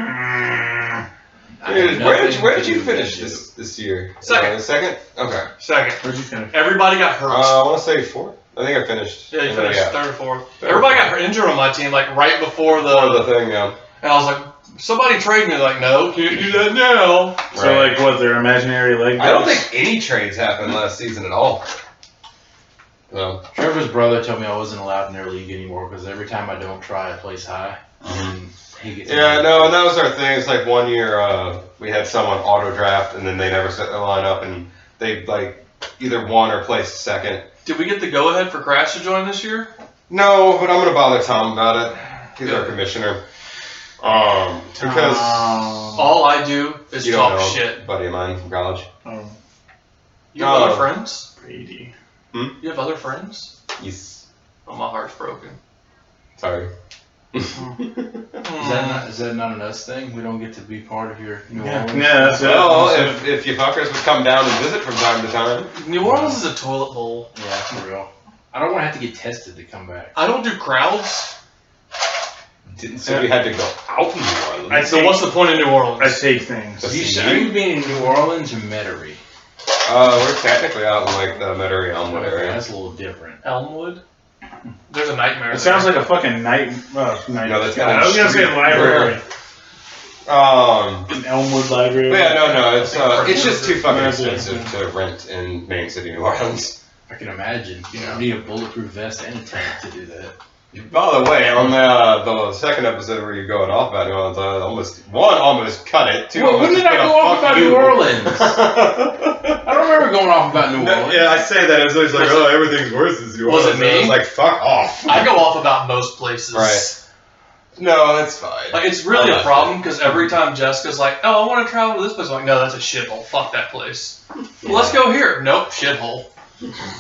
Dude, where did you finish this year? Second. Second? Okay. Second. Where'd you finish? Everybody got hurt. I want to say fourth. I think I finished. Yeah, you finished Yeah. third or fourth. Everybody got injured on my team, like right before The thing, yeah. And I was like, somebody trade me. Like, no, can't do that now. So Right. like what? Their imaginary leg? I don't breaks? think any trades happened last season at all. No. Trevor's brother told me I wasn't allowed in their league anymore because every time I don't try, I place high. And he gets Yeah, no, and that was our thing. It's like one year we had someone auto draft and then they never set their lineup and they like either won or placed second. Did we get the go-ahead for Crash to join this year? No, but I'm gonna bother Tom about it. He's our Good. commissioner. Because All I do is you don't talk know, shit. a buddy of mine from college. Oh, You have No. other friends? Brady. You have other friends? Yes. Oh, my heart's broken. Sorry. Is that not an us thing? We don't get to be part of your New Orleans? Yeah, that's it. Well, That's if you fuckers would come down and visit from time to time. New Orleans is a toilet bowl. Yeah, for real. I don't want to have to get tested to come back. I don't do crowds. Didn't say we had to go out in New Orleans. So what's the point of New Orleans? I take things. You being in New Orleans or Metairie? We're technically out in like the Metairie Elmwood Okay, area. that's a little different. Elmwood? There's a nightmare. It sounds like a fucking night. Night. No, that's I was gonna say street. library. But An Elmwood library. yeah, no, it's just too fucking That's it. expensive to rent in main city New Orleans. I can imagine. You need a bulletproof vest and a tent to do that. By the way, on the second episode where you're going off about New Orleans, almost cut it. Two, Well, when almost did I put a go off fuck about you. New Orleans? I don't remember going off about New Orleans. Yeah, I say that. It was like, oh, everything's worse than New Was Orleans. it me? And I was like, fuck off. I go off about most places. Right. No, that's fine. Like, it's really I'm a not problem because every time Jessica's like, oh, I want to travel to this place, I'm like, no, that's a shithole. Fuck that place. Well, let's go here. Nope, shithole.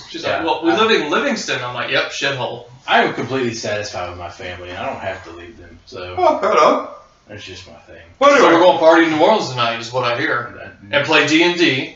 She's like, well, we live in Livingston. I'm like, yep, shithole. I am completely satisfied with my family, and I don't have to leave them. So Oh, hello. that's just my thing. What So we're going to party in New Orleans tonight is what I hear. And And play D&D.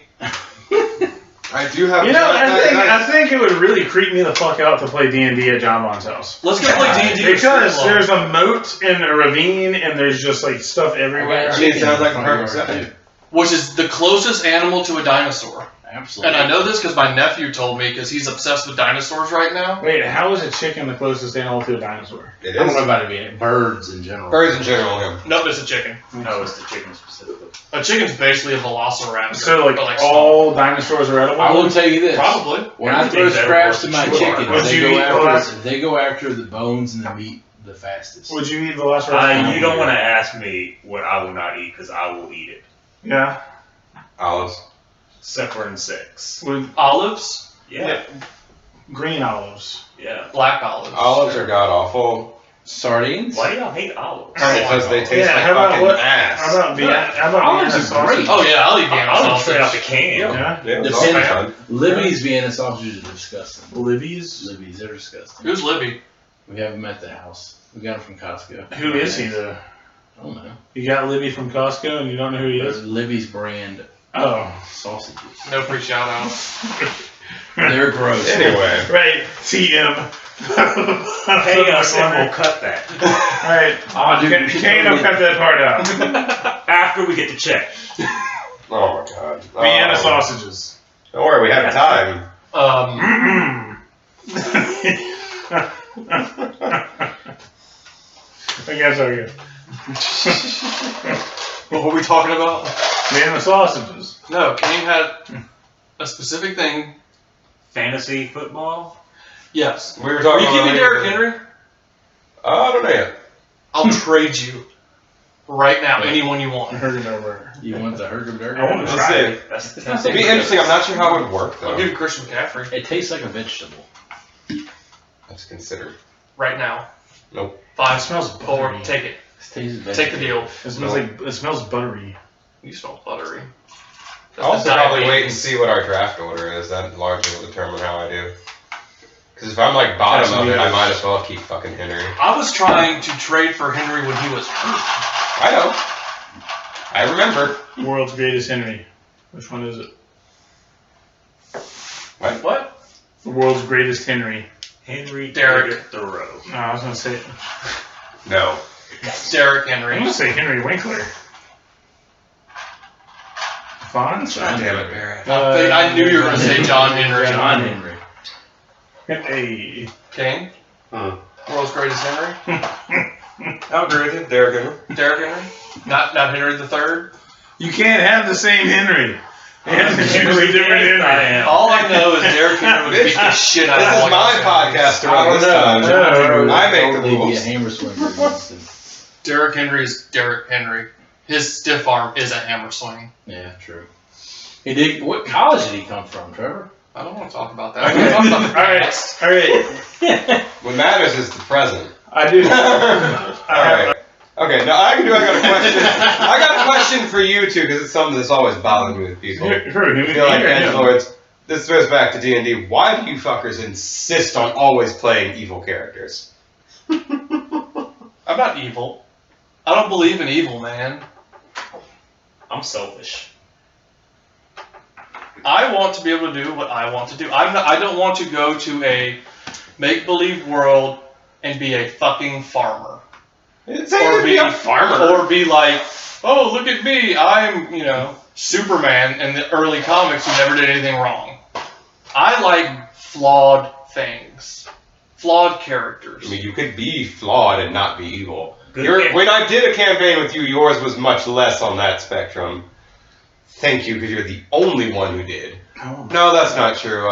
I do have. You know, I I think it would really creep me the fuck out to play D&D at John Bon's house. Let's go play D&D. Because there's a moat and a ravine and there's just like stuff everywhere. I got It sounds like a chicken in perfect the front setting. yard, Which is the closest animal to a dinosaur. too. I Absolutely. And I know this because my nephew told me because he's obsessed with dinosaurs right now. Wait, how is a chicken the closest animal to a dinosaur? It I don't know is. about it being birds in general. Birds in general, yeah. Nope, it's a chicken. No, it's the chicken specifically. A chicken's basically a velociraptor. So, like, but, all dinosaurs are edible? I will tell you this. Probably. When I throw Everything's scraps to edible. my Sure. chickens, Would you eat they go after the bones and the meat the fastest. Would you eat velociraptor? You don't want to ask me what I will not eat because I will eat it. Yeah. Olives. Except for insects. With Olives, Yeah. green olives. Yeah. black olives. Olives are god awful Sardines? Why do y'all hate olives? because they taste Yeah, like how about fucking what- ass. How about Vienna Olives are sausage? great. Oh yeah, I'll eat Vienna Olives straight out sausage. the can. Yeah. Yeah, it's Depends- all fun. Libby's Vienna sausages are disgusting. Libby's? Libby's, they're disgusting. Who's Libby? We have them at the house. We got them from Costco. Who is he though? I don't know. You got Libby from Costco and you don't know who he They're is? Libby's brand Oh. sausages. No free shout out. They're gross. Anyway. Right. TM. Pay us and we'll cut that. Right. Oh, dude, you should Kane will totally- cut that part out. After we get the check. Oh my god. Vienna sausages. Don't worry, we have time. Okay, sorry. What were we talking about? Vienna sausages. No, Kane had a specific thing. Fantasy football? Yes. We were Will talking you give me about Derrick Henry? I don't know yet. I'll trade you right now. Anyone you want. Heard it over. You want the Hurgerberger? I want to Let's try see. it. That's It'd be interesting. I'm not sure how it would work I'll though. give you Christian McCaffrey It tastes like a vegetable. That's considered. right now. Nope. It 5, smells 4, buttery. take it. It tastes Take the deal. It smells like it smells buttery. You smell buttery. I'll also probably wait and diabetes. see what our draft order is. That largely will determine how I do. Because if I'm like bottom of it, I might as well keep fucking Henry. I was trying to trade for Henry when he was hurt. I know. I remember. World's greatest Henry. Which one is it? What? The world's greatest Henry. Henry Derek. David Thoreau. No, I was gonna say. No. Derrick I'm Henry. gonna say Henry Winkler. Fonz? God damn it, Barrett. I knew you were going to say John Henry. John Henry. Hey. Kane? World's greatest Henry? I'll agree with you. Derrick Henry. Derrick Henry? Not Henry the Third? You can't have the same Henry. You have to choose a different Henry. All I know is Derrick Henry would beat the shit out of This all is my y'all. podcast to I run don't this know. time. John Henry would I make the totally be a rules. hammer swinger against him. Derrick Henry is Derrick Henry. His stiff arm is a hammer swing. Yeah, true. He did. What college did he come from, Trevor? I don't want to talk about that. I want to talk about the past. Alright. What matters is the present. I do. Alright. Okay, now I got a question. I got a question for you two because it's something that's always bothered me with people. I feel like edgelords. This goes back to D&D. Why do you fuckers insist on always playing evil characters? I'm not evil. I don't believe in evil, man. I'm selfish. I want to be able to do what I want to do. I don't want to go to a make-believe world and be a fucking farmer. It's ain't be a farmer. Or be like, oh, look at me, I'm, Superman in the early comics who never did anything wrong. I like flawed things. Flawed characters. I mean, you could be flawed and not be evil. Good. When I did a campaign with you, yours was much less on that spectrum. Thank you, because you're the only one who did. Oh. No, that's not true.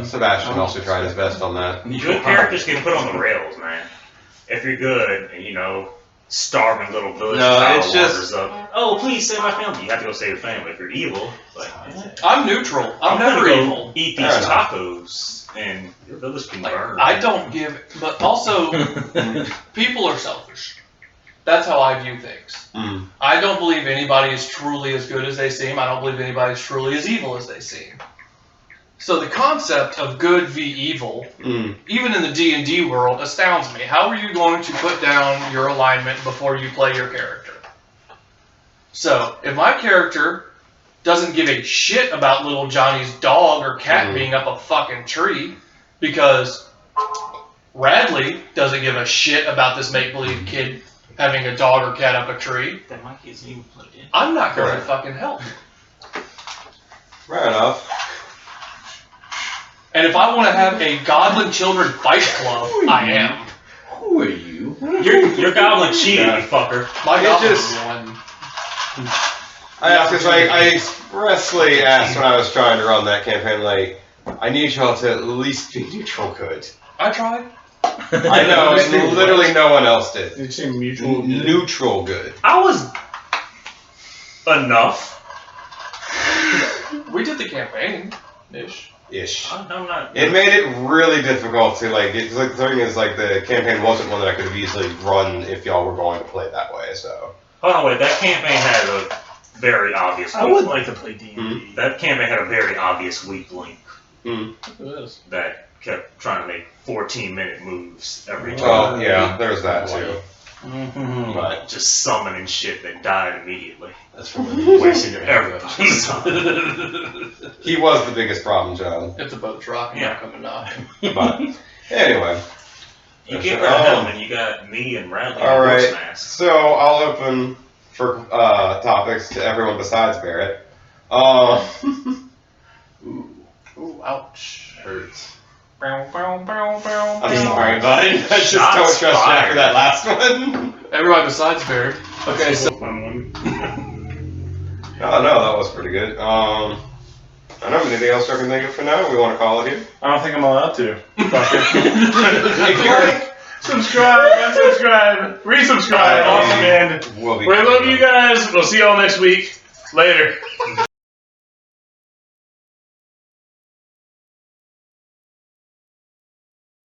Sebastian also tried his best on that. Good characters get put on the rails, man. If you're good and, starving little village No, power it's just- wanders up. Oh, please save my family. You have to go save your family. If you're evil, it's like, I'm neutral. I'm gonna never go evil. eat these Fair enough. tacos, and your village can Like, burn. I don't give, but also people are selfish. That's how I view things. Mm. I don't believe anybody is truly as good as they seem. I don't believe anybody is truly as evil as they seem. So the concept of good v evil, even in the D&D world, astounds me. How are you going to put down your alignment before you play your character? So if my character doesn't give a shit about little Johnny's dog or cat being up a fucking tree, because Radley doesn't give a shit about this make-believe kid having a dog or cat up a tree, That mic isn't even plugged in. I'm not going to Correct. fucking help. Fair enough. And if I want to have a Goblin Children Fight Club, I am. Who are you? You're goblin cheating, you fucker. My It Goblin just- won. I asked because I expressly asked when I was trying to run that campaign, like, I need y'all to at least be neutral good. I tried. I know, and literally no one else did. Did you say mutual? Neutral good. I was enough. We did the campaign, ish. Ish. I'm not. It made it really difficult to like. It's like the thing is like the campaign wasn't one that I could have easily run if y'all were going to play that way. So Hold on, wait. That campaign had a very obvious. I would like to play D&D. That campaign had a very obvious weak link It is. that kept trying to make 14-minute moves every time. well, yeah, there's that too. Mm-hmm. But Just summoning shit that died immediately. That's from when you Wasting your everybody's time. he was the biggest problem child. If the boat's rocking, Yeah. I'll come and knock. But anyway, You get rid of him and you got me and Bradley all in horse right. masks. So I'll open for topics to everyone besides Barrett. Ooh, ouch. hurts. I'm sorry, buddy. I just Shots don't trust you fired. after that last one. Everybody besides Barrett. Okay, so Fun one. Oh no, that was pretty good. I don't know anything else I can think of for now. We want to call it here. I don't think I'm allowed to. Hey, Subscribe, unsubscribe, resubscribe, awesome, and we'll be we love you guys. We'll see y'all next week. Later.